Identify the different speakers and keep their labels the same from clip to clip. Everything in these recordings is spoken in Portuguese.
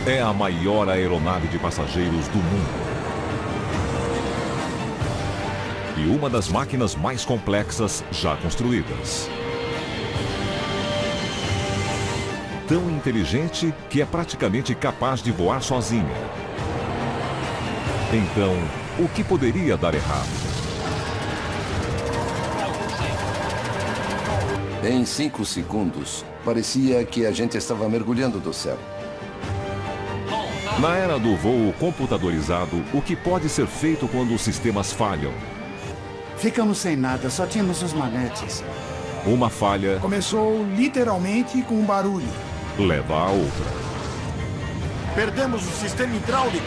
Speaker 1: É a maior aeronave de passageiros do mundo. E uma das máquinas mais complexas já construídas. Tão inteligente que é praticamente capaz de voar sozinha. Então, o que poderia dar errado?
Speaker 2: Em 5 segundos, parecia que a gente estava mergulhando do céu.
Speaker 1: Na era do voo computadorizado, o que pode ser feito quando os sistemas falham?
Speaker 3: Ficamos sem nada, só tínhamos os manetes.
Speaker 1: Uma falha
Speaker 4: Começou literalmente com um barulho.
Speaker 1: leva a outra.
Speaker 4: Perdemos o sistema hidráulico.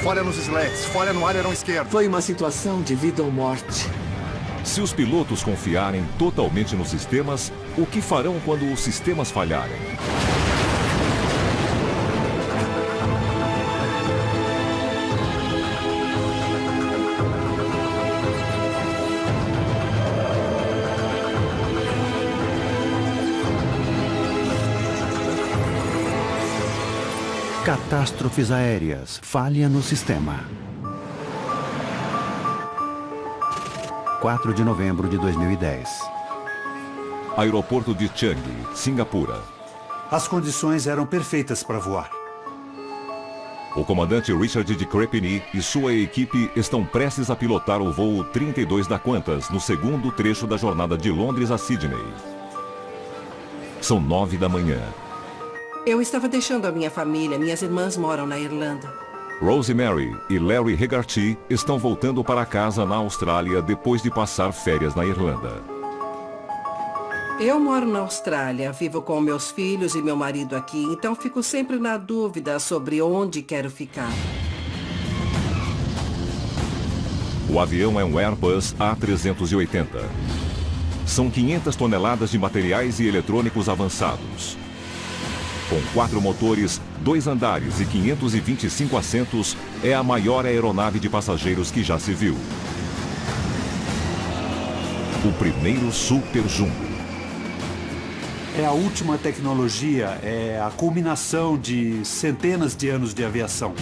Speaker 4: Falha nos sleds, falha no aileron esquerdo.
Speaker 5: Foi uma situação de vida ou morte.
Speaker 1: Se os pilotos confiarem totalmente nos sistemas, o que farão quando os sistemas falharem?
Speaker 6: Catástrofes aéreas. Falha no sistema. 4 de novembro de 2010.
Speaker 1: Aeroporto de Changi, Singapura.
Speaker 3: As condições eram perfeitas para voar.
Speaker 1: O comandante Richard de Crepini e sua equipe estão prestes a pilotar o voo 32 da Qantas no segundo trecho da jornada de Londres a Sydney. São 9 da manhã.
Speaker 7: Eu estava deixando a minha família. Minhas irmãs moram na Irlanda.
Speaker 1: Rosemary e Larry Hegarty estão voltando para casa na Austrália depois de passar férias na Irlanda.
Speaker 7: Eu moro na Austrália, vivo com meus filhos e meu marido aqui, então fico sempre na dúvida sobre onde quero ficar.
Speaker 1: O avião é um Airbus A380. São 500 toneladas de materiais e eletrônicos avançados. Com 4 motores, 2 andares e 525 assentos, é a maior aeronave de passageiros que já se viu. O primeiro Super Jumbo.
Speaker 3: É a última tecnologia, é a culminação de centenas de anos de aviação.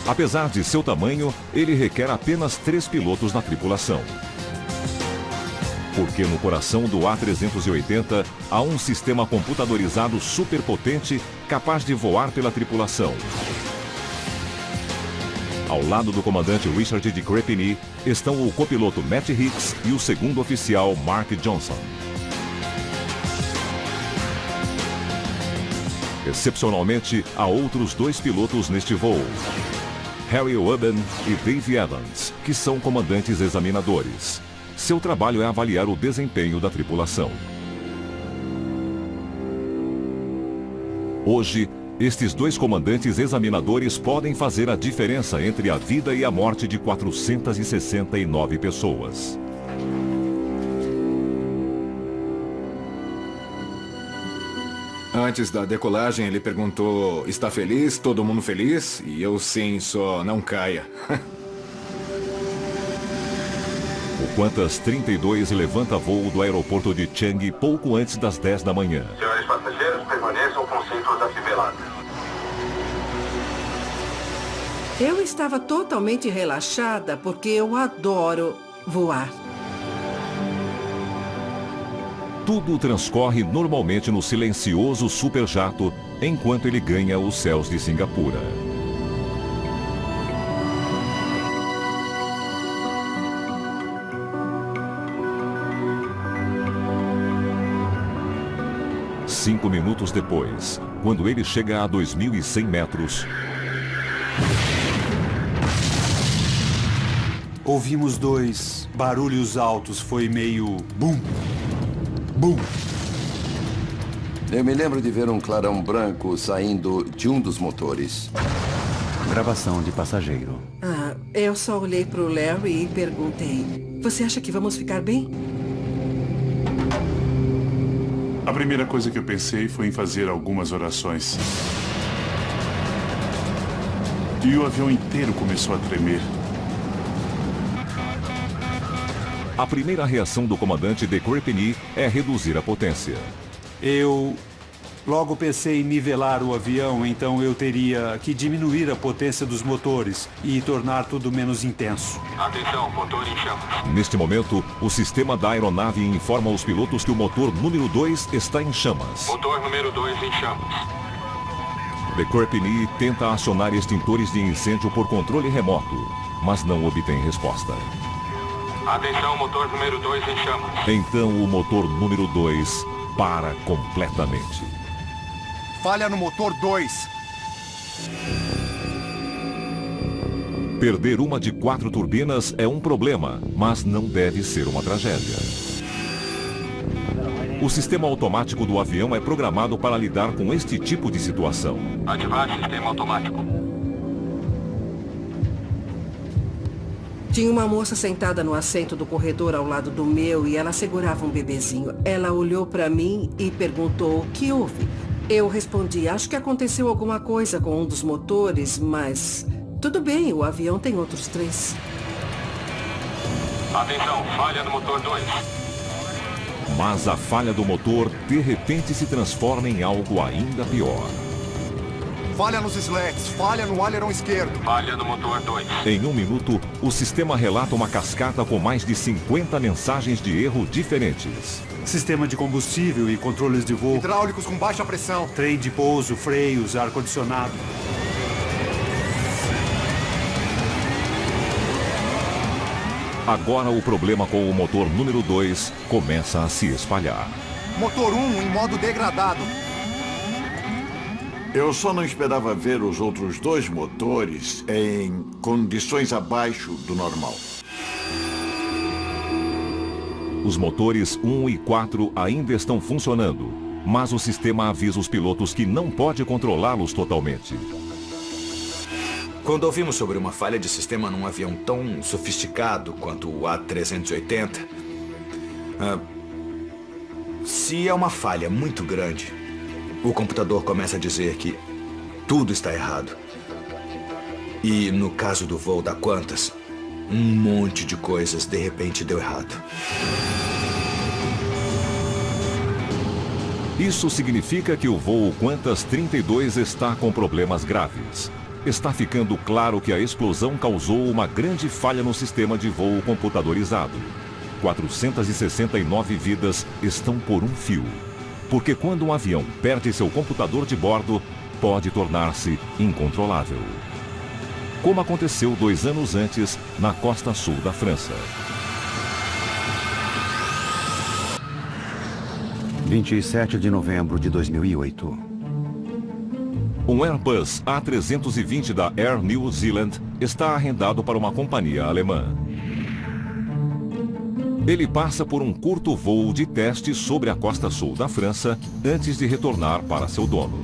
Speaker 1: Apesar de seu tamanho, ele requer apenas 3 pilotos na tripulação. Porque no coração do A380 há um sistema computadorizado superpotente capaz de voar pela tripulação. Ao lado do comandante Richard de Crepini estão o copiloto Matt Hicks e o segundo oficial Mark Johnson. Excepcionalmente, há outros 2 pilotos neste voo. Harry Webben e Dave Evans, que são comandantes examinadores. Seu trabalho é avaliar o desempenho da tripulação. Hoje, estes 2 comandantes examinadores podem fazer a diferença entre a vida e a morte de 469 pessoas.
Speaker 8: Antes da decolagem, ele perguntou: está feliz? Todo mundo feliz? E eu sim, só não caia.
Speaker 1: O Qantas 32 levanta voo do aeroporto de Changi pouco antes das 10 da manhã.
Speaker 9: Senhores passageiros, permaneçam com cintos afivelados.
Speaker 7: Eu estava totalmente relaxada porque eu adoro voar.
Speaker 1: Tudo transcorre normalmente no silencioso superjato enquanto ele ganha os céus de Singapura. Cinco minutos depois, quando ele chega a 2.100 metros...
Speaker 3: Ouvimos 2 barulhos altos, foi meio bum, bum.
Speaker 2: Eu me lembro de ver um clarão branco saindo de um dos motores.
Speaker 6: Gravação de passageiro.
Speaker 7: Eu só olhei para o Larry e perguntei: você acha que vamos ficar bem?
Speaker 10: A primeira coisa que eu pensei foi em fazer algumas orações. E o avião inteiro começou a tremer.
Speaker 1: A primeira reação do comandante de Crepini é reduzir a potência.
Speaker 3: Eu logo pensei em nivelar o avião, então eu teria que diminuir a potência dos motores e tornar tudo menos intenso.
Speaker 9: Atenção, motor em chamas.
Speaker 1: Neste momento, o sistema da aeronave informa aos pilotos que o motor número 2 está em chamas.
Speaker 9: Motor número 2 em chamas.
Speaker 1: The Courtney tenta acionar extintores de incêndio por controle remoto, mas não obtém resposta.
Speaker 9: Atenção, motor número 2 em chamas.
Speaker 1: Então o motor número 2 para completamente.
Speaker 4: Falha no motor 2.
Speaker 1: Perder uma de 4 turbinas é um problema, mas não deve ser uma tragédia. O sistema automático do avião é programado para lidar com este tipo de situação.
Speaker 9: Ativar sistema automático.
Speaker 7: Tinha uma moça sentada no assento do corredor ao lado do meu e ela segurava um bebezinho. Ela olhou para mim e perguntou o que houve. Eu respondi, acho que aconteceu alguma coisa com um dos motores, mas tudo bem, o avião tem outros 3.
Speaker 9: Atenção, falha no motor 2.
Speaker 1: Mas a falha do motor, de repente, se transforma em algo ainda pior.
Speaker 4: Falha nos slats, falha no aileron esquerdo.
Speaker 9: Falha no motor 2.
Speaker 1: Em 1 minuto, o sistema relata uma cascata com mais de 50 mensagens de erro diferentes.
Speaker 3: Sistema de combustível e controles de voo.
Speaker 4: Hidráulicos com baixa pressão.
Speaker 3: Trem de pouso, freios, ar-condicionado.
Speaker 1: Agora o problema com o motor número 2 começa a se espalhar.
Speaker 4: Motor 1 em modo degradado.
Speaker 11: Eu só não esperava ver os outros 2 motores em condições abaixo do normal.
Speaker 1: Os motores 1 e 4 ainda estão funcionando, mas o sistema avisa os pilotos que não pode controlá-los totalmente.
Speaker 12: Quando ouvimos sobre uma falha de sistema num avião tão sofisticado quanto o A380, se é uma falha muito grande, o computador começa a dizer que tudo está errado. E no caso do voo da Qantas, um monte de coisas de repente deu errado.
Speaker 1: Isso significa que o voo Qantas 32 está com problemas graves. Está ficando claro que a explosão causou uma grande falha no sistema de voo computadorizado. 469 vidas estão por um fio. Porque quando um avião perde seu computador de bordo, pode tornar-se incontrolável. Como aconteceu 2 anos antes, na costa sul da França.
Speaker 6: 27 de novembro de 2008.
Speaker 1: Um Airbus A320 da Air New Zealand está arrendado para uma companhia alemã. Ele passa por um curto voo de teste sobre a costa sul da França antes de retornar para seu dono.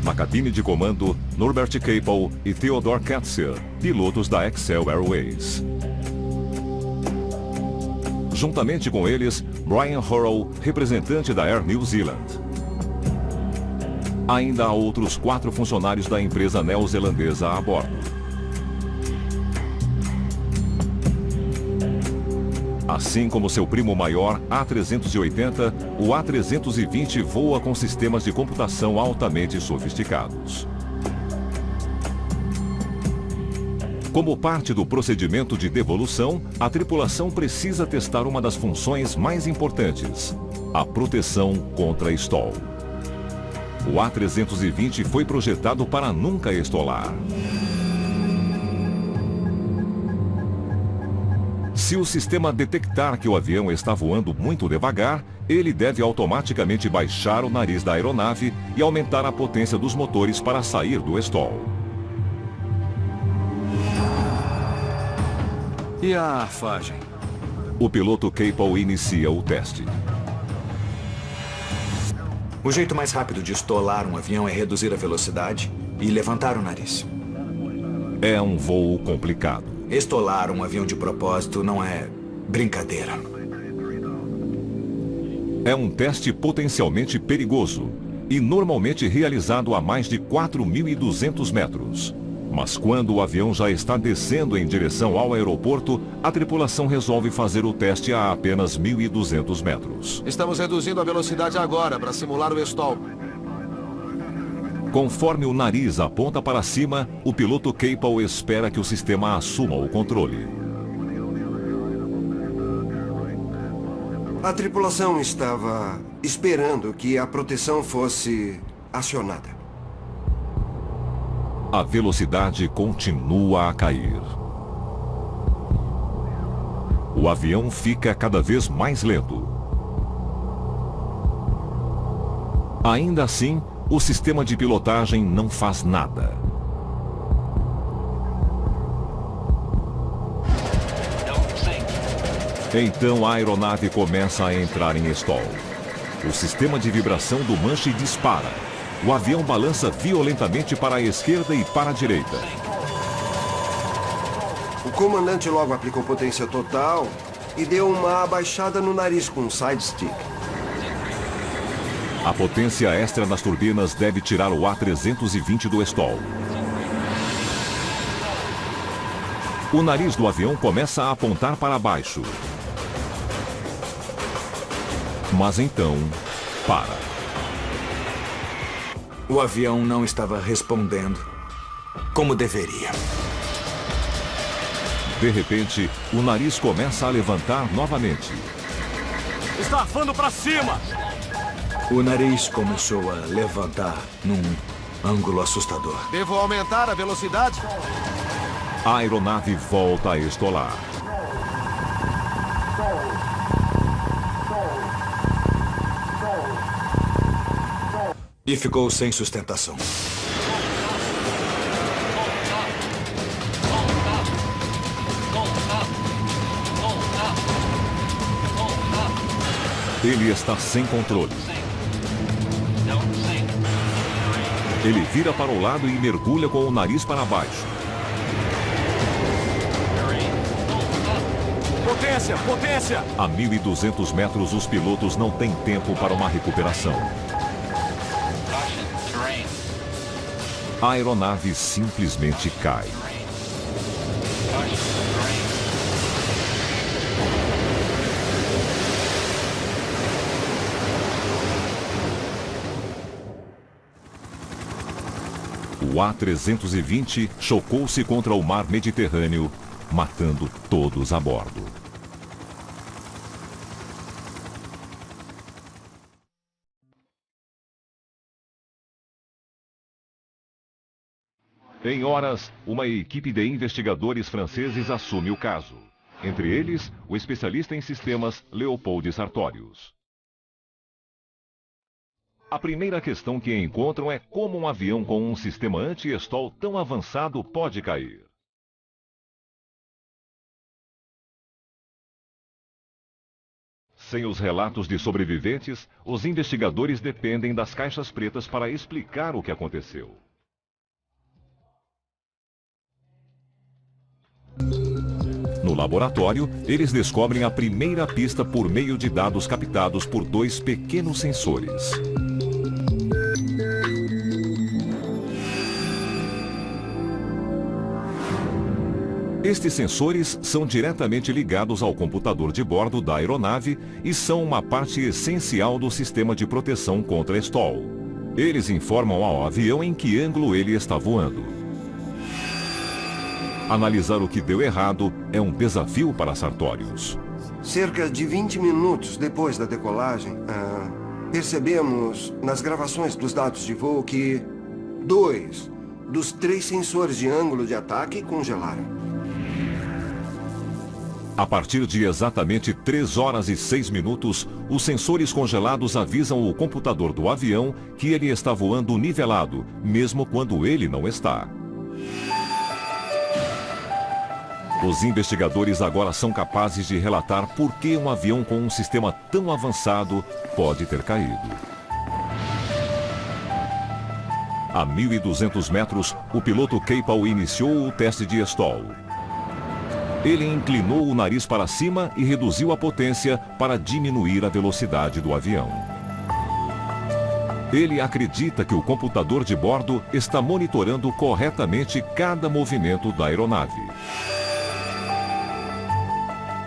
Speaker 1: Na cabine de comando, Norbert Capel e Theodor Katzer, pilotos da Excel Airways. Juntamente com eles, Brian Hurrell, representante da Air New Zealand. Ainda há outros 4 funcionários da empresa neozelandesa a bordo. Assim como seu primo maior, A380, o A320 voa com sistemas de computação altamente sofisticados. Como parte do procedimento de devolução, a tripulação precisa testar uma das funções mais importantes, a proteção contra stall. O A320 foi projetado para nunca estolar. Se o sistema detectar que o avião está voando muito devagar, ele deve automaticamente baixar o nariz da aeronave e aumentar a potência dos motores para sair do stall.
Speaker 13: E a arfagem?
Speaker 1: O piloto Capel inicia o teste.
Speaker 12: O jeito mais rápido de estolar um avião é reduzir a velocidade e levantar o nariz.
Speaker 1: É um voo complicado.
Speaker 12: Estolar um avião de propósito não é brincadeira.
Speaker 1: É um teste potencialmente perigoso e normalmente realizado a mais de 4.200 metros. Mas quando o avião já está descendo em direção ao aeroporto, a tripulação resolve fazer o teste a apenas 1.200 metros.
Speaker 4: Estamos reduzindo a velocidade agora para simular o stall.
Speaker 1: Conforme o nariz aponta para cima, o piloto Capel espera que o sistema assuma o controle.
Speaker 13: A tripulação estava esperando que a proteção fosse acionada.
Speaker 1: A velocidade continua a cair. O avião fica cada vez mais lento. Ainda assim, o sistema de pilotagem não faz nada. Então a aeronave começa a entrar em stall. O sistema de vibração do manche dispara. O avião balança violentamente para a esquerda e para a direita.
Speaker 13: O comandante logo aplicou potência total e deu uma abaixada no nariz com um side stick.
Speaker 1: A potência extra nas turbinas deve tirar o A320 do stall. O nariz do avião começa a apontar para baixo. Mas então, para.
Speaker 12: O avião não estava respondendo como deveria.
Speaker 1: De repente, o nariz começa a levantar novamente.
Speaker 4: Está arfando para cima!
Speaker 12: O nariz começou a levantar num ângulo assustador.
Speaker 4: Devo aumentar a velocidade?
Speaker 1: A aeronave volta a estolar.
Speaker 12: E ficou sem sustentação.
Speaker 1: Ele está sem controle. Ele vira para o lado e mergulha com o nariz para baixo.
Speaker 4: Potência, potência!
Speaker 1: A 1.200 metros, os pilotos não têm tempo para uma recuperação. A aeronave simplesmente cai. O A320 chocou-se contra o mar Mediterrâneo, matando todos a bordo. Em horas, uma equipe de investigadores franceses assume o caso. Entre eles, o especialista em sistemas Leopold Sartorius. A primeira questão que encontram é como um avião com um sistema anti-stall tão avançado pode cair. Sem os relatos de sobreviventes, os investigadores dependem das caixas pretas para explicar o que aconteceu. No laboratório, eles descobrem a primeira pista por meio de dados captados por dois pequenos sensores. Estes sensores são diretamente ligados ao computador de bordo da aeronave e são uma parte essencial do sistema de proteção contra stall. Eles informam ao avião em que ângulo ele está voando. Analisar o que deu errado é um desafio para Sartorius.
Speaker 13: Cerca de 20 minutos depois da decolagem, percebemos nas gravações dos dados de voo que 2 dos 3 sensores de ângulo de ataque congelaram.
Speaker 1: A partir de exatamente 3 horas e 6 minutos, os sensores congelados avisam o computador do avião que ele está voando nivelado, mesmo quando ele não está. Os investigadores agora são capazes de relatar por que um avião com um sistema tão avançado pode ter caído. A 1.200 metros, o piloto Capel iniciou o teste de stall. Ele inclinou o nariz para cima e reduziu a potência para diminuir a velocidade do avião. Ele acredita que o computador de bordo está monitorando corretamente cada movimento da aeronave.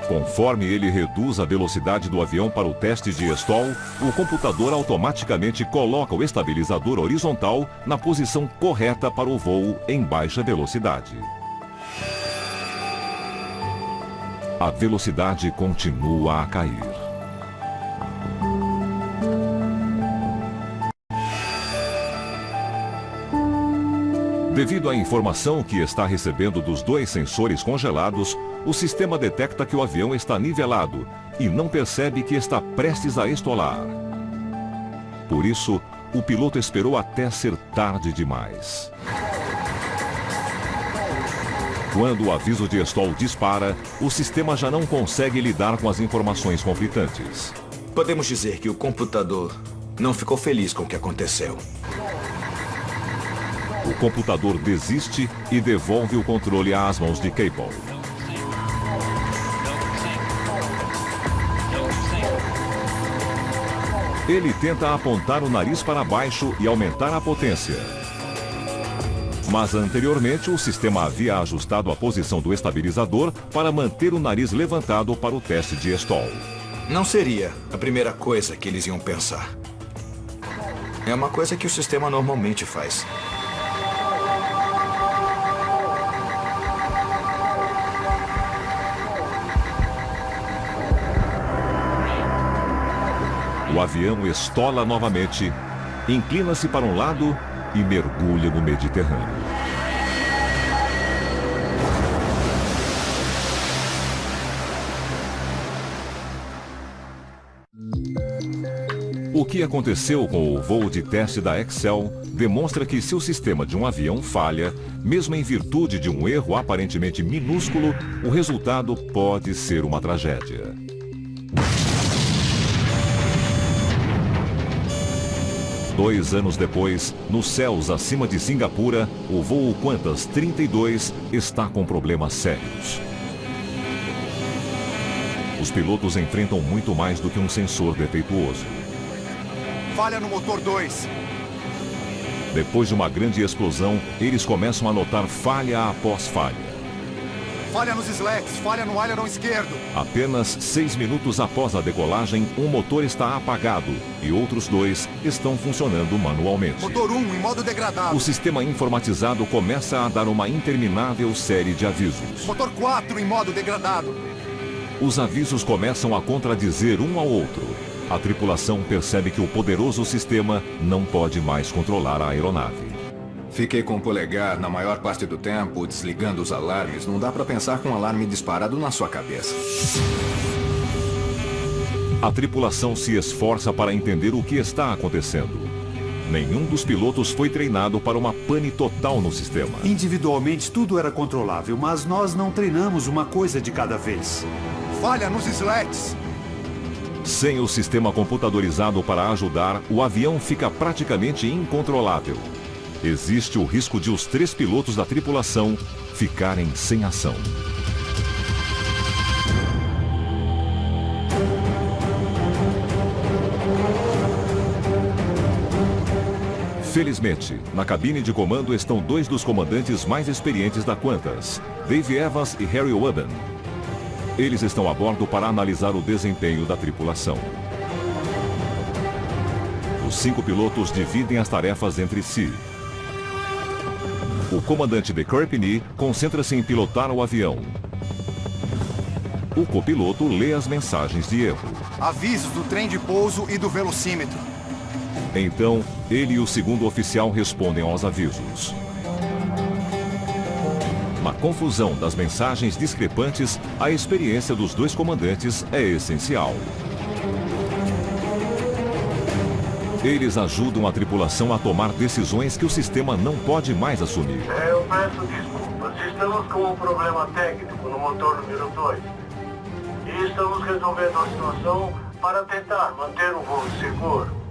Speaker 1: Conforme ele reduz a velocidade do avião para o teste de stall, o computador automaticamente coloca o estabilizador horizontal na posição correta para o voo em baixa velocidade. A velocidade continua a cair. Devido à informação que está recebendo dos 2 sensores congelados, o sistema detecta que o avião está nivelado e não percebe que está prestes a estolar. Por isso, o piloto esperou até ser tarde demais. Quando o aviso de stall dispara, o sistema já não consegue lidar com as informações conflitantes.
Speaker 12: Podemos dizer que o computador não ficou feliz com o que aconteceu.
Speaker 1: O computador desiste e devolve o controle às mãos de Capel. Ele tenta apontar o nariz para baixo e aumentar a potência. Mas anteriormente o sistema havia ajustado a posição do estabilizador para manter o nariz levantado para o teste de stall.
Speaker 12: Não seria a primeira coisa que eles iam pensar. É uma coisa que o sistema normalmente faz.
Speaker 1: O avião estola novamente, inclina-se para um lado e mergulha no Mediterrâneo. O que aconteceu com o voo de teste da Excel demonstra que se o sistema de um avião falha, mesmo em virtude de um erro aparentemente minúsculo, o resultado pode ser uma tragédia. Dois anos depois, nos céus acima de Singapura, o voo Qantas 32 está com problemas sérios. Os pilotos enfrentam muito mais do que um sensor defeituoso.
Speaker 4: Falha no motor 2.
Speaker 1: Depois de uma grande explosão, eles começam a notar falha após falha.
Speaker 4: Falha nos slats, falha no aileron esquerdo.
Speaker 1: Apenas 6 minutos após a decolagem, um motor está apagado e outros 2 estão funcionando manualmente.
Speaker 4: Motor 1 em modo degradado.
Speaker 1: O sistema informatizado começa a dar uma interminável série de avisos.
Speaker 4: Motor 4 em modo degradado.
Speaker 1: Os avisos começam a contradizer um ao outro. A tripulação percebe que o poderoso sistema não pode mais controlar a aeronave.
Speaker 8: Fiquei com o polegar na maior parte do tempo, desligando os alarmes. Não dá pra pensar com um alarme disparado na sua cabeça.
Speaker 1: A tripulação se esforça para entender o que está acontecendo. Nenhum dos pilotos foi treinado para uma pane total no sistema.
Speaker 3: Individualmente tudo era controlável, mas nós não treinamos uma coisa de cada vez.
Speaker 4: Falha nos slats.
Speaker 1: Sem o sistema computadorizado para ajudar, o avião fica praticamente incontrolável. Existe o risco de os 3 pilotos da tripulação ficarem sem ação. Felizmente, na cabine de comando estão 2 dos comandantes mais experientes da Qantas, Dave Evans e Harry Wubben. Eles estão a bordo para analisar o desempenho da tripulação. Os 5 pilotos dividem as tarefas entre si. O comandante de Kirpini concentra-se em pilotar o avião. O copiloto lê as mensagens de erro.
Speaker 4: Avisos do trem de pouso e do velocímetro.
Speaker 1: Então, ele e o segundo oficial respondem aos avisos. Na confusão das mensagens discrepantes, a experiência dos 2 comandantes é essencial. Eles ajudam a tripulação a tomar decisões que o sistema não pode mais assumir.
Speaker 9: Eu peço desculpas. Estamos com um problema técnico no motor número 2. E estamos resolvendo a situação para tentar manter o voo seguro.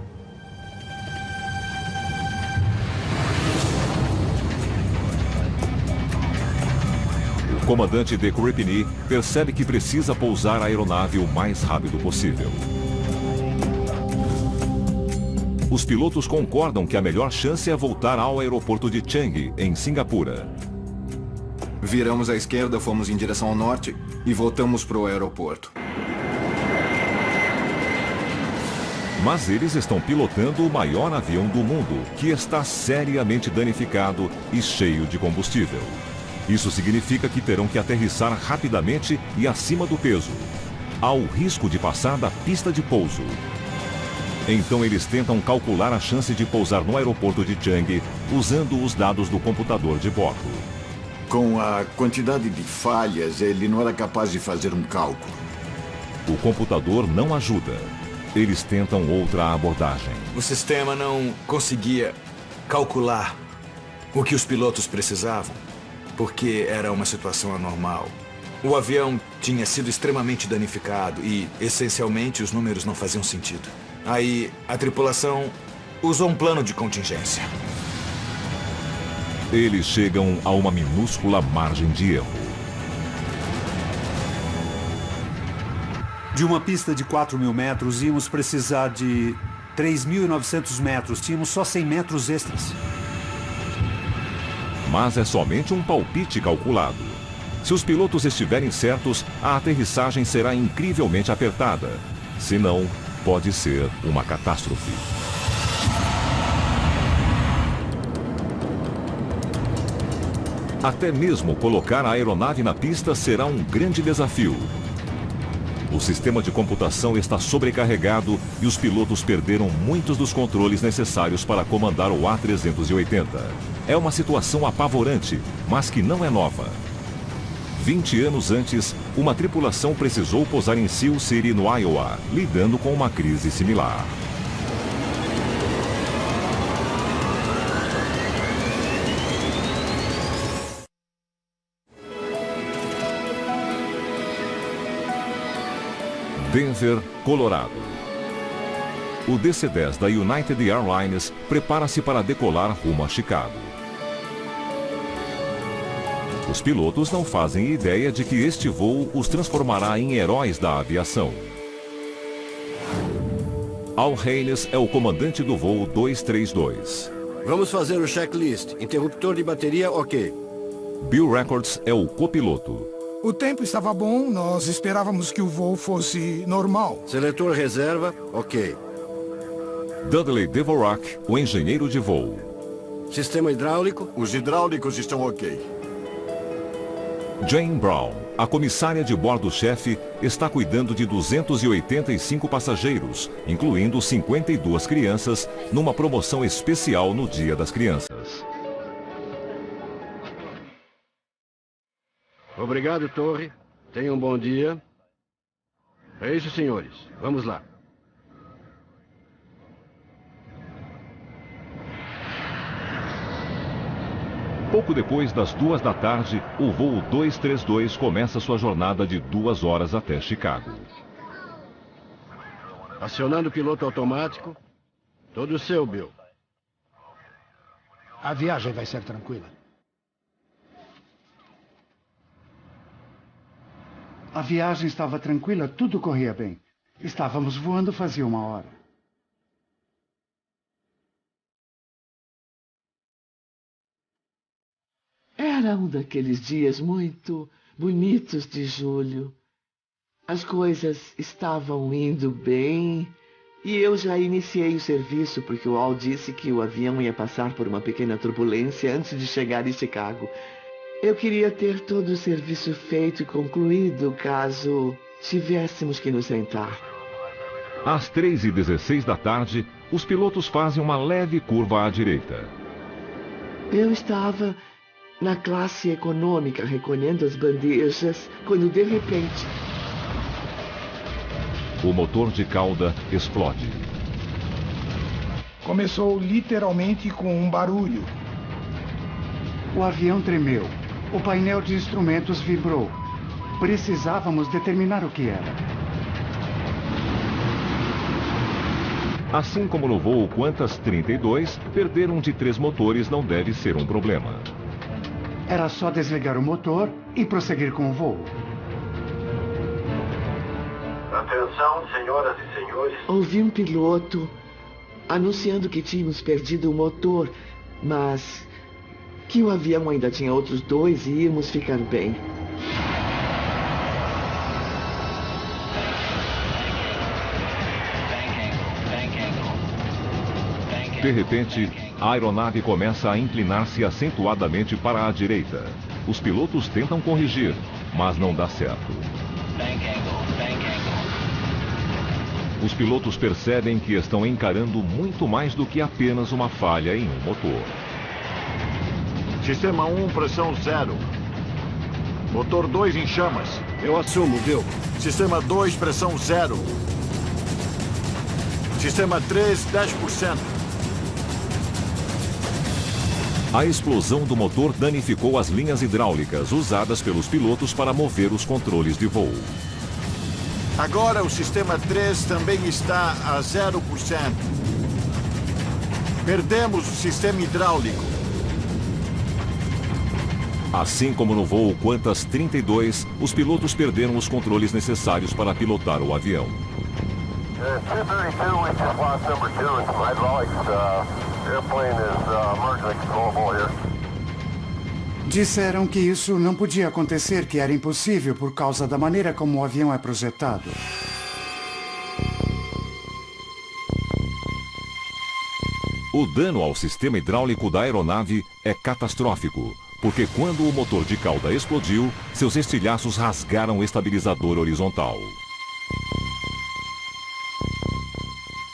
Speaker 1: O comandante de Kirpini percebe que precisa pousar a aeronave o mais rápido possível. os pilotos concordam que a melhor chance é voltar ao aeroporto de Changi, em Singapura.
Speaker 8: Viramos à esquerda, fomos em direção ao norte e voltamos para o aeroporto.
Speaker 1: Mas eles estão pilotando o maior avião do mundo, que está seriamente danificado e cheio de combustível. Isso significa que terão que aterrissar rapidamente e acima do peso. Há o risco de passar da pista de pouso. Então eles tentam calcular a chance de pousar no aeroporto de Changi usando os dados do computador de bordo.
Speaker 11: Com a quantidade de falhas, ele não era capaz de fazer um cálculo.
Speaker 1: O computador não ajuda. Eles tentam outra abordagem.
Speaker 12: O sistema não conseguia calcular o que os pilotos precisavam, porque era uma situação anormal. O avião tinha sido extremamente danificado e, essencialmente, os números não faziam sentido. Aí, a tripulação usou um plano de contingência.
Speaker 1: Eles chegam a uma minúscula margem de erro.
Speaker 3: De uma pista de 4.000 metros, íamos precisar de 3.900 metros. Tínhamos só 100 metros extras.
Speaker 1: Mas é somente um palpite calculado. Se os pilotos estiverem certos, a aterrissagem será incrivelmente apertada. Se não, pode ser uma catástrofe. Até mesmo colocar a aeronave na pista será um grande desafio. O sistema de computação está sobrecarregado e os pilotos perderam muitos dos controles necessários para comandar o A380. É uma situação apavorante, mas que não é nova. 20 anos antes, uma tripulação precisou pousar em Sioux City, no Iowa, lidando com uma crise similar. Denver, Colorado. O DC-10 da United Airlines prepara-se para decolar rumo a Chicago. Os pilotos não fazem ideia de que este voo os transformará em heróis da aviação. Al Haynes é o comandante do voo 232.
Speaker 14: Vamos fazer o checklist. Interruptor de bateria, ok.
Speaker 1: Bill Records é o copiloto.
Speaker 15: O tempo estava bom, nós esperávamos que o voo fosse normal.
Speaker 14: Seletor reserva, ok.
Speaker 1: Dudley Devorak, o engenheiro de voo.
Speaker 14: Sistema hidráulico?
Speaker 11: Os hidráulicos estão ok.
Speaker 1: Jane Brown, a comissária de bordo-chefe, está cuidando de 285 passageiros, incluindo 52 crianças, numa promoção especial no Dia das Crianças.
Speaker 14: Obrigado, Torre. Tenham um bom dia. É isso, senhores. Vamos lá.
Speaker 1: Pouco depois das 2 da tarde, o voo 232 começa sua jornada de 2 horas até Chicago.
Speaker 14: Acionando o piloto automático. Todo seu, Bill.
Speaker 15: A viagem vai ser tranquila. A viagem estava tranquila, tudo corria bem. Estávamos voando fazia 1 hora.
Speaker 5: Era um daqueles dias muito bonitos de julho. As coisas estavam indo bem e eu já iniciei o serviço porque o Al disse que o avião ia passar por uma pequena turbulência antes de chegar em Chicago. Eu queria ter todo o serviço feito e concluído caso tivéssemos que nos sentar.
Speaker 1: Às 3h16 da tarde, os pilotos fazem uma leve curva à direita.
Speaker 5: Eu estava na classe econômica recolhendo as bandejas quando de repente
Speaker 1: o motor de cauda explode.
Speaker 15: Começou literalmente com um barulho. O avião tremeu. O painel de instrumentos vibrou. Precisávamos determinar o que era.
Speaker 1: Assim como no voo Qantas 32, perder um de 3 motores não deve ser um problema.
Speaker 15: Era só desligar o motor e prosseguir com o voo.
Speaker 9: Atenção, senhoras e senhores.
Speaker 5: Ouvi um piloto anunciando que tínhamos perdido o motor, mas que o avião ainda tinha outros 2 e íamos ficar bem.
Speaker 1: De repente, a aeronave começa a inclinar-se acentuadamente para a direita. Os pilotos tentam corrigir, mas não dá certo. Os pilotos percebem que estão encarando muito mais do que apenas uma falha em um motor.
Speaker 11: Sistema 1, pressão 0. Motor 2 em chamas.
Speaker 14: Eu assumo, Bill.
Speaker 11: Sistema 2, pressão 0. Sistema 3, 10%.
Speaker 1: A explosão do motor danificou as linhas hidráulicas usadas pelos pilotos para mover os controles de voo.
Speaker 11: Agora o sistema 3 também está a 0%. Perdemos o sistema hidráulico.
Speaker 1: Assim como no voo Qantas 32, os pilotos perderam os controles necessários para pilotar o avião.
Speaker 9: 232, we just lost number 2 and some hydraulics. Airplane is emergency controllable here.
Speaker 15: Disseram que isso não podia acontecer, que era impossível por causa da maneira como o avião é projetado.
Speaker 1: O dano ao sistema hidráulico da aeronave é catastrófico, porque quando o motor de cauda explodiu, seus estilhaços rasgaram o estabilizador horizontal.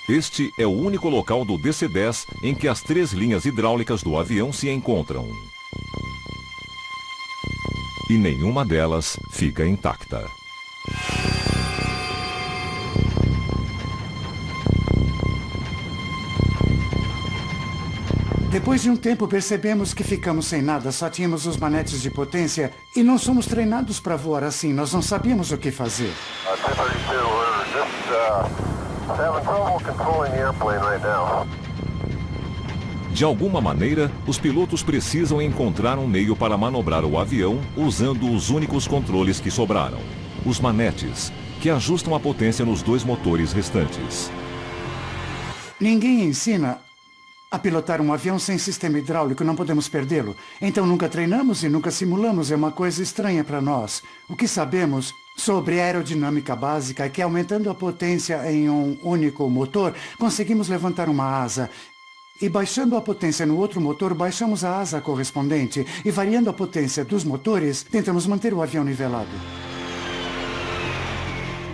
Speaker 1: Este é o único local do DC-10 em que as 3 linhas hidráulicas do avião se encontram. E nenhuma delas fica intacta.
Speaker 15: Depois de um tempo percebemos que ficamos sem nada, só tínhamos os manetes de potência e não somos treinados para voar assim, nós não sabíamos o que fazer.
Speaker 9: 232, we're just having trouble controlling the airplane right now.
Speaker 1: De alguma maneira, os pilotos precisam encontrar um meio para manobrar o avião usando os únicos controles que sobraram, os manetes, que ajustam a potência nos 2 motores restantes.
Speaker 15: Ninguém ensina a pilotar um avião sem sistema hidráulico, não podemos perdê-lo. Então nunca treinamos e nunca simulamos, é uma coisa estranha para nós. O que sabemos sobre aerodinâmica básica é que aumentando a potência em um único motor, conseguimos levantar uma asa. E baixando a potência no outro motor, baixamos a asa correspondente. E variando a potência dos motores, tentamos manter o avião nivelado.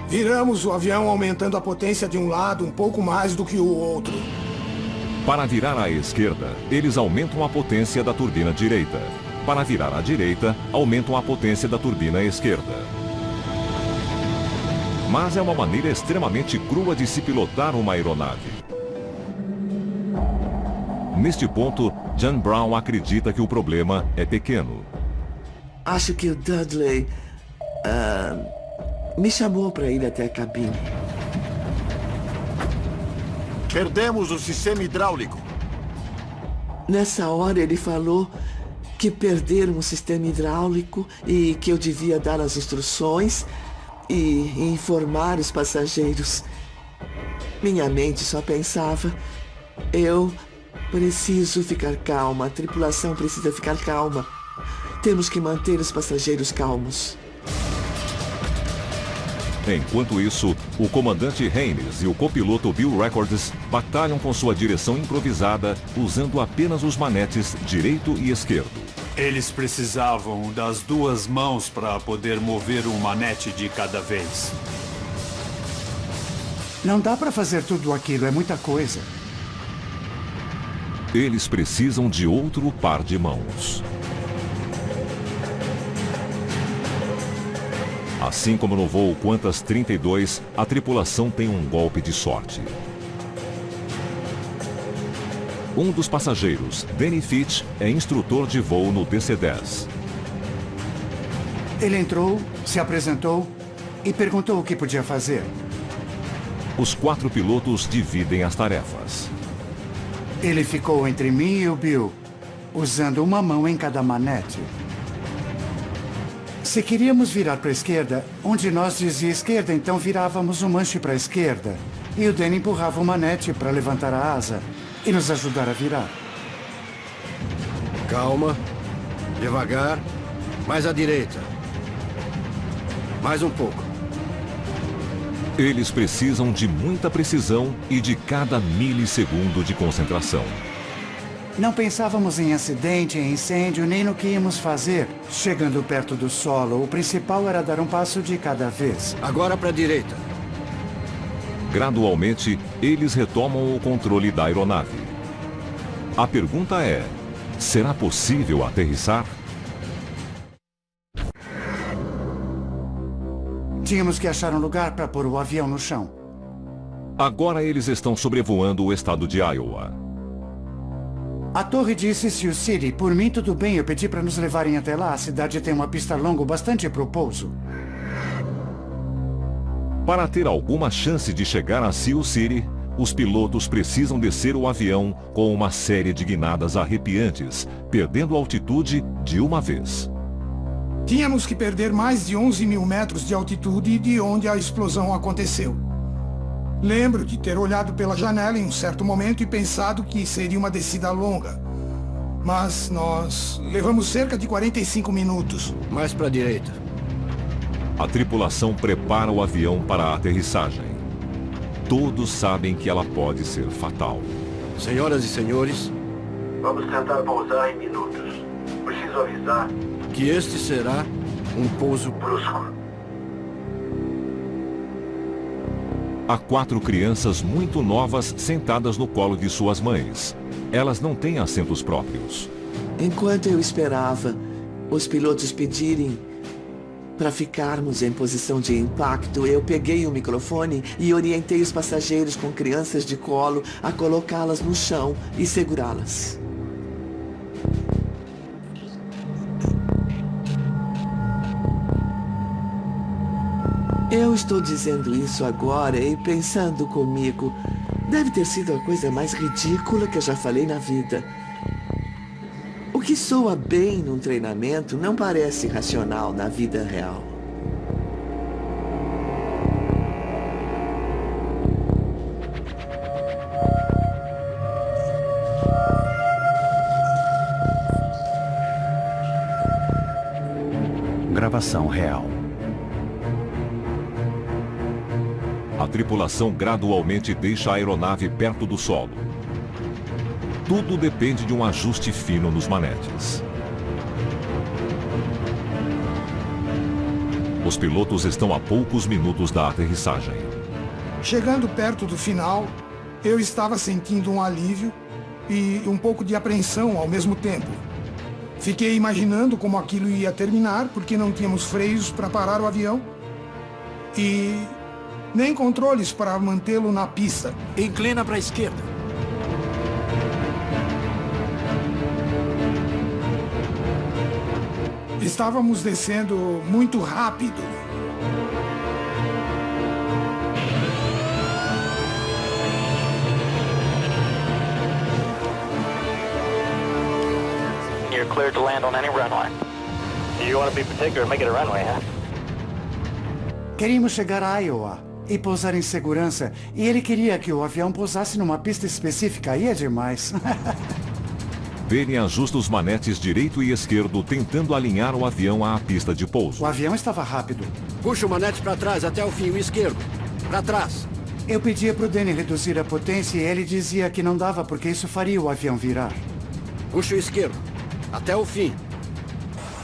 Speaker 16: Viramos o avião aumentando a potência de um lado um pouco mais do que o outro.
Speaker 1: Para virar à esquerda, eles aumentam a potência da turbina direita. Para virar à direita, aumentam a potência da turbina esquerda. Mas é uma maneira extremamente crua de se pilotar uma aeronave. Neste ponto, John Brown acredita que o problema é pequeno.
Speaker 5: Acho que o Dudley me chamou para ir até a cabine.
Speaker 11: Perdemos o sistema hidráulico.
Speaker 5: Nessa hora ele falou que perderam o sistema hidráulico e que eu devia dar as instruções e informar os passageiros. Minha mente só pensava, eu preciso ficar calma, a tripulação precisa ficar calma. Temos que manter os passageiros calmos.
Speaker 1: Enquanto isso, o comandante Haynes e o copiloto Bill Records batalham com sua direção improvisada, usando apenas os manetes direito e esquerdo.
Speaker 3: Eles precisavam das 2 mãos para poder mover um manete de cada vez.
Speaker 15: Não dá para fazer tudo aquilo, é muita coisa.
Speaker 1: Eles precisam de outro par de mãos. Assim como no voo Qantas 32, a tripulação tem um golpe de sorte. Um dos passageiros, Danny Fitch, é instrutor de voo no DC-10.
Speaker 15: Ele entrou, se apresentou e perguntou o que podia fazer.
Speaker 1: Os 4 pilotos dividem as tarefas.
Speaker 15: Ele ficou entre mim e o Bill, usando uma mão em cada manete. Se queríamos virar para a esquerda, um de nós dizia esquerda, então virávamos um manche para a esquerda. e o Danny empurrava o manete para levantar a asa e nos ajudar a virar.
Speaker 14: Calma. Devagar. Mais à direita. Mais um pouco.
Speaker 1: Eles precisam de muita precisão e de cada milissegundo de concentração.
Speaker 15: Não pensávamos em acidente, em incêndio, nem no que íamos fazer. Chegando perto do solo, o principal era dar um passo de cada vez.
Speaker 14: Agora para a direita.
Speaker 1: Gradualmente, eles retomam o controle da aeronave. A pergunta é: será possível aterrissar?
Speaker 15: Tínhamos que achar um lugar para pôr o avião no chão.
Speaker 1: Agora eles estão sobrevoando o estado de Iowa.
Speaker 15: A torre disse Sioux City. Por mim, tudo bem. Eu pedi para nos levarem até lá. A cidade tem uma pista longa o bastante para o pouso.
Speaker 1: Para ter alguma chance de chegar a Sioux City, os pilotos precisam descer o avião com uma série de guinadas arrepiantes, perdendo altitude de uma vez.
Speaker 16: Tínhamos que perder mais de 11 mil metros de altitude de onde a explosão aconteceu. Lembro de ter olhado pela janela em um certo momento e pensado que seria uma descida longa. Mas nós levamos cerca de 45 minutos.
Speaker 14: Mais para a direita.
Speaker 1: A tripulação prepara o avião para a aterrissagem. Todos sabem que ela pode ser fatal.
Speaker 14: Senhoras e senhores,
Speaker 9: vamos tentar pousar em minutos. Preciso avisar
Speaker 14: que este será um pouso
Speaker 9: brusco.
Speaker 1: Há 4 crianças muito novas sentadas no colo de suas mães. Elas não têm assentos próprios.
Speaker 5: Enquanto eu esperava os pilotos pedirem para ficarmos em posição de impacto, eu peguei o microfone e orientei os passageiros com crianças de colo a colocá-las no chão e segurá-las. Eu estou dizendo isso agora e pensando comigo, deve ter sido a coisa mais ridícula que eu já falei na vida. O que soa bem num treinamento não parece racional na vida real.
Speaker 6: Gravação real.
Speaker 1: A tripulação gradualmente deixa a aeronave perto do solo. Tudo depende de um ajuste fino nos manetes. Os pilotos estão a poucos minutos da aterrissagem.
Speaker 16: Chegando perto do final, eu estava sentindo um alívio e um pouco de apreensão ao mesmo tempo. Fiquei imaginando como aquilo ia terminar, porque não tínhamos freios para parar o avião e nem controles para mantê-lo na pista.
Speaker 17: Inclina para a esquerda.
Speaker 16: Estávamos descendo muito rápido.
Speaker 18: You're cleared to land on any runway. You want to be particular and make it a runway, huh?
Speaker 15: Queríamos chegar a Iowa e pousar em segurança. E ele queria que o avião pousasse numa pista específica. Aí é demais.
Speaker 1: Danny ajusta os manetes direito e esquerdo, tentando alinhar o avião à pista de pouso.
Speaker 15: O avião estava rápido.
Speaker 14: Puxa o manete para trás até o fim, o esquerdo. Para trás.
Speaker 15: Eu pedia para o Danny reduzir a potência e ele dizia que não dava porque isso faria o avião virar.
Speaker 14: Puxa o esquerdo. Até o fim.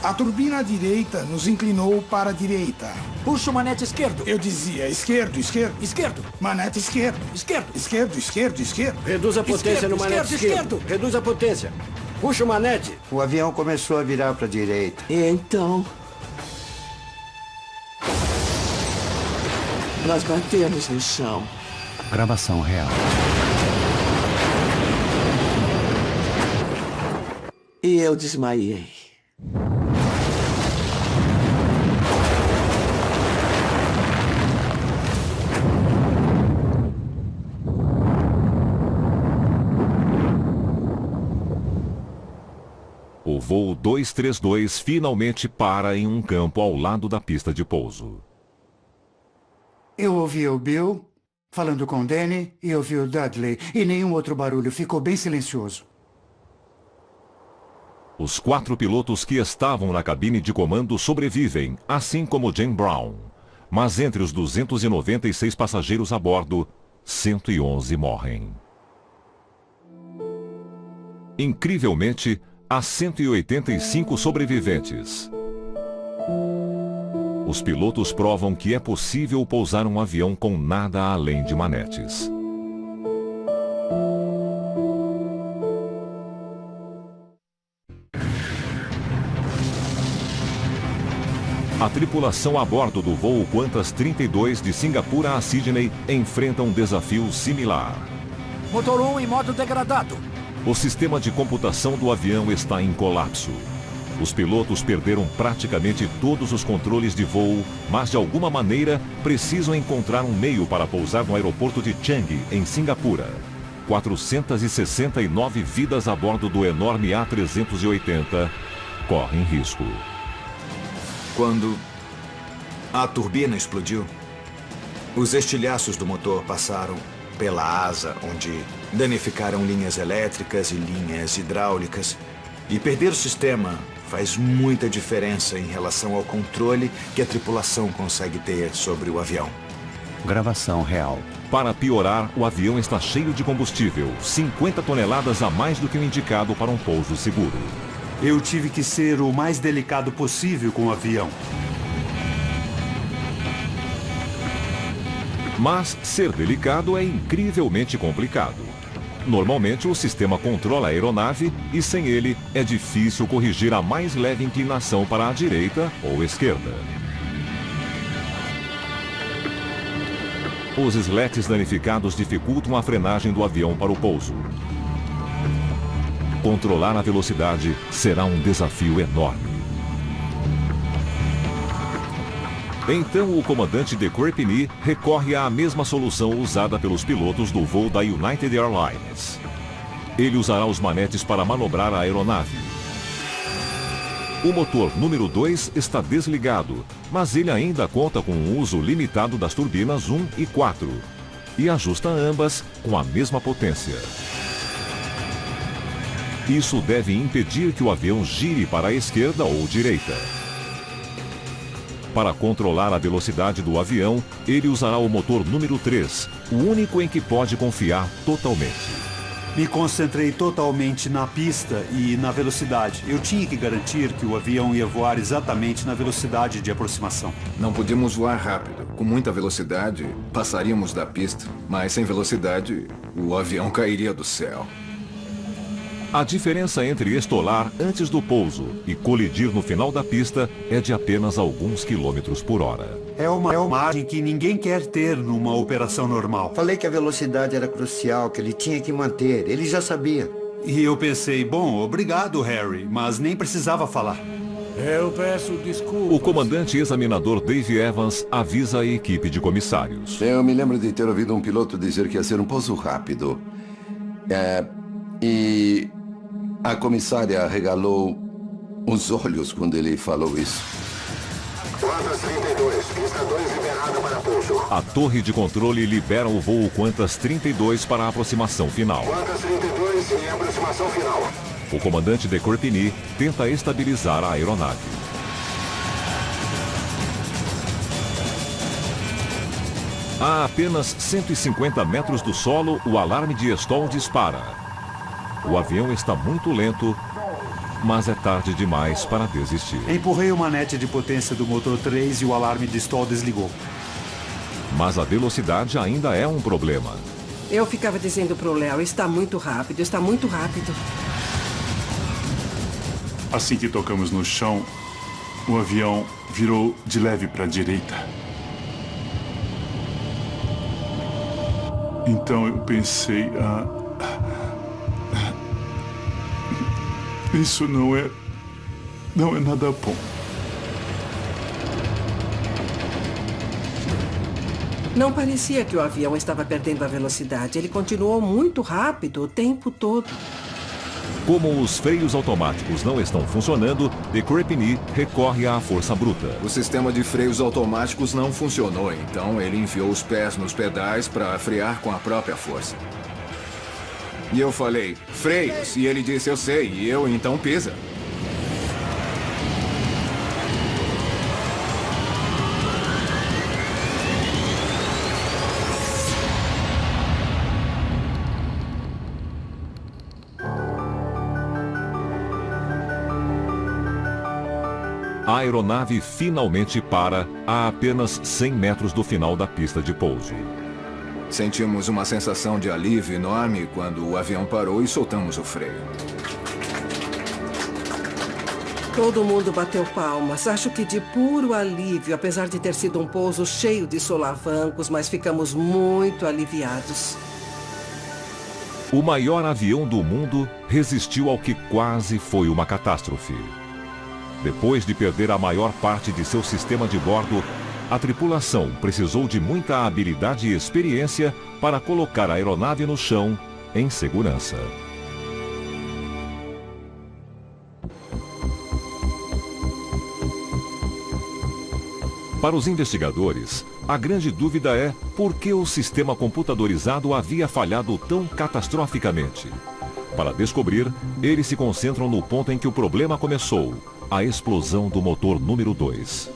Speaker 16: A turbina direita nos inclinou para a direita.
Speaker 17: Puxa o manete esquerdo.
Speaker 16: Eu dizia esquerdo, esquerdo.
Speaker 17: Esquerdo.
Speaker 16: Manete esquerdo.
Speaker 17: Esquerdo.
Speaker 16: Esquerdo, esquerdo, esquerdo.
Speaker 14: Reduz a potência no manete esquerdo. Reduz a potência. Puxa o manete.
Speaker 19: O avião começou a virar para a direita.
Speaker 5: Então, nós batemos no chão.
Speaker 6: Gravação real.
Speaker 5: E eu desmaiei.
Speaker 1: O voo 232 finalmente para em um campo ao lado da pista de pouso.
Speaker 15: Eu ouvi o Bill falando com Danny e ouvi o Dudley. E nenhum outro barulho. Ficou bem silencioso.
Speaker 1: Os 4 pilotos que estavam na cabine de comando sobrevivem, assim como Jane Brown. Mas entre os 296 passageiros a bordo, 111 morrem. Incrivelmente, há 185 sobreviventes. Os pilotos provam que é possível pousar um avião com nada além de manetes. A tripulação a bordo do voo Qantas 32 de Singapura a Sydney enfrenta um desafio similar.
Speaker 17: Motor 1 em modo degradado.
Speaker 1: O sistema de computação do avião está em colapso. Os pilotos perderam praticamente todos os controles de voo, mas de alguma maneira precisam encontrar um meio para pousar no aeroporto de Changi, em Singapura. 469 vidas a bordo do enorme A380 correm risco.
Speaker 12: Quando a turbina explodiu, os estilhaços do motor passaram pela asa, onde danificaram linhas elétricas e linhas hidráulicas. E perder o sistema faz muita diferença em relação ao controle que a tripulação consegue ter sobre o avião.
Speaker 6: Gravação real.
Speaker 1: Para piorar, o avião está cheio de combustível, 50 toneladas a mais do que o indicado para um pouso seguro.
Speaker 3: Eu tive que ser o mais delicado possível com o avião.
Speaker 1: Mas ser delicado é incrivelmente complicado. Normalmente o sistema controla a aeronave e sem ele é difícil corrigir a mais leve inclinação para a direita ou esquerda. Os slats danificados dificultam a frenagem do avião para o pouso. Controlar a velocidade será um desafio enorme. Então o comandante de Courtney recorre à mesma solução usada pelos pilotos do voo da United Airlines. Ele usará os manetes para manobrar a aeronave. O motor número 2 está desligado, mas ele ainda conta com um uso limitado das turbinas 1 e 4 e ajusta ambas com a mesma potência. Isso deve impedir que o avião gire para a esquerda ou direita. Para controlar a velocidade do avião, ele usará o motor número 3, o único em que pode confiar totalmente.
Speaker 3: Me concentrei totalmente na pista e na velocidade. Eu tinha que garantir que o avião ia voar exatamente na velocidade de aproximação.
Speaker 8: Não podíamos voar rápido. Com muita velocidade, passaríamos da pista. Mas sem velocidade, o avião cairia do céu.
Speaker 1: A diferença entre estolar antes do pouso e colidir no final da pista é de apenas alguns quilômetros por hora.
Speaker 3: É uma margem que ninguém quer ter numa operação normal.
Speaker 19: Falei que a velocidade era crucial, que ele tinha que manter. Ele já sabia.
Speaker 3: E eu pensei, bom, obrigado, Harry, mas nem precisava falar.
Speaker 17: Eu peço desculpas.
Speaker 1: O comandante examinador Dave Evans avisa a equipe de comissários.
Speaker 2: Eu me lembro de ter ouvido um piloto dizer que ia ser um pouso rápido. E a comissária regalou os olhos quando ele falou isso.
Speaker 9: Qantas 32, pista 2 liberada para pouso.
Speaker 1: A torre de controle libera o voo Qantas 32 para a aproximação final.
Speaker 9: Qantas 32 em aproximação final.
Speaker 1: O comandante de Courtney tenta estabilizar a aeronave. A apenas 150 metros do solo, o alarme de stall dispara. O avião está muito lento, mas é tarde demais para desistir.
Speaker 3: Empurrei o manete de potência do motor 3 e o alarme de stall desligou.
Speaker 1: Mas a velocidade ainda é um problema.
Speaker 7: Eu ficava dizendo pro Léo, está muito rápido, está muito rápido.
Speaker 10: Assim que tocamos no chão, o avião virou de leve para a direita. Então eu pensei, isso não é nada bom.
Speaker 7: Não parecia que o avião estava perdendo a velocidade. Ele continuou muito rápido o tempo todo.
Speaker 1: Como os freios automáticos não estão funcionando, de Crepini recorre à força bruta.
Speaker 8: O sistema de freios automáticos não funcionou, então ele enfiou os pés nos pedais para frear com a própria força. E eu falei, freios, e ele disse, eu sei, e eu, então pisa.
Speaker 1: A aeronave finalmente para a apenas 100 metros do final da pista de pouso.
Speaker 8: Sentimos uma sensação de alívio enorme quando o avião parou e soltamos o freio.
Speaker 7: Todo mundo bateu palmas. Acho que de puro alívio, apesar de ter sido um pouso cheio de solavancos, mas ficamos muito aliviados.
Speaker 1: O maior avião do mundo resistiu ao que quase foi uma catástrofe. Depois de perder a maior parte de seu sistema de bordo, a tripulação precisou de muita habilidade e experiência para colocar a aeronave no chão em segurança. Para os investigadores, a grande dúvida é por que o sistema computadorizado havia falhado tão catastroficamente. Para descobrir, eles se concentram no ponto em que o problema começou, a explosão do motor número 2.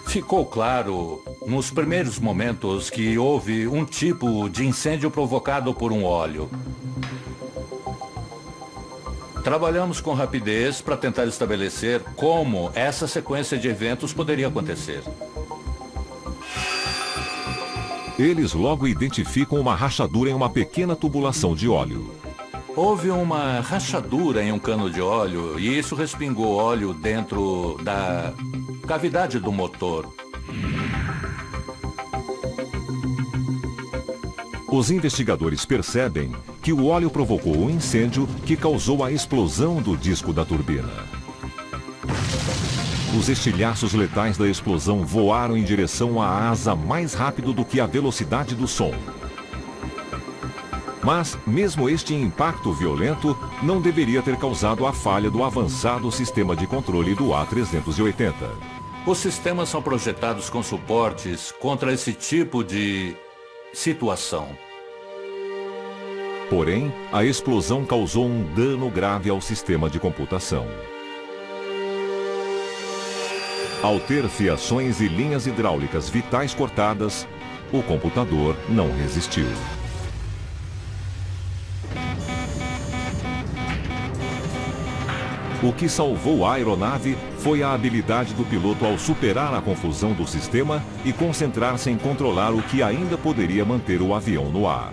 Speaker 20: Ficou claro, nos primeiros momentos, que houve um tipo de incêndio provocado por um óleo. Trabalhamos com rapidez para tentar estabelecer como essa sequência de eventos poderia acontecer.
Speaker 1: Eles logo identificam uma rachadura em uma pequena tubulação de óleo.
Speaker 20: Houve uma rachadura em um cano de óleo e isso respingou óleo dentro da cavidade do motor.
Speaker 1: Os investigadores percebem que o óleo provocou um incêndio que causou a explosão do disco da turbina. Os estilhaços letais da explosão voaram em direção à asa mais rápido do que a velocidade do som. Mas, mesmo este impacto violento, não deveria ter causado a falha do avançado sistema de controle do A380.
Speaker 20: Os sistemas são projetados com suportes contra esse tipo de situação.
Speaker 1: Porém, a explosão causou um dano grave ao sistema de computação. Ao ter fiações e linhas hidráulicas vitais cortadas, o computador não resistiu. O que salvou a aeronave foi a habilidade do piloto ao superar a confusão do sistema e concentrar-se em controlar o que ainda poderia manter o avião no ar.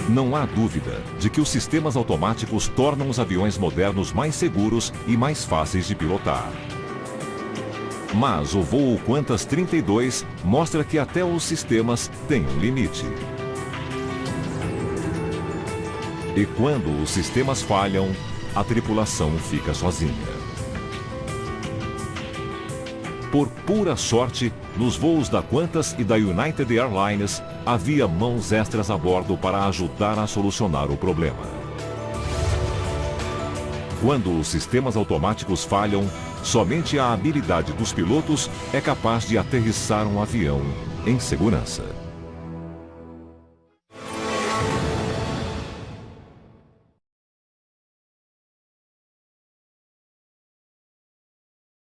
Speaker 1: Não há dúvida de que os sistemas automáticos tornam os aviões modernos mais seguros e mais fáceis de pilotar. Mas o voo Qantas 32 mostra que até os sistemas têm um limite. E quando os sistemas falham, a tripulação fica sozinha. Por pura sorte, nos voos da Qantas e da United Airlines, havia mãos extras a bordo para ajudar a solucionar o problema. Quando os sistemas automáticos falham, somente a habilidade dos pilotos é capaz de aterrissar um avião em segurança.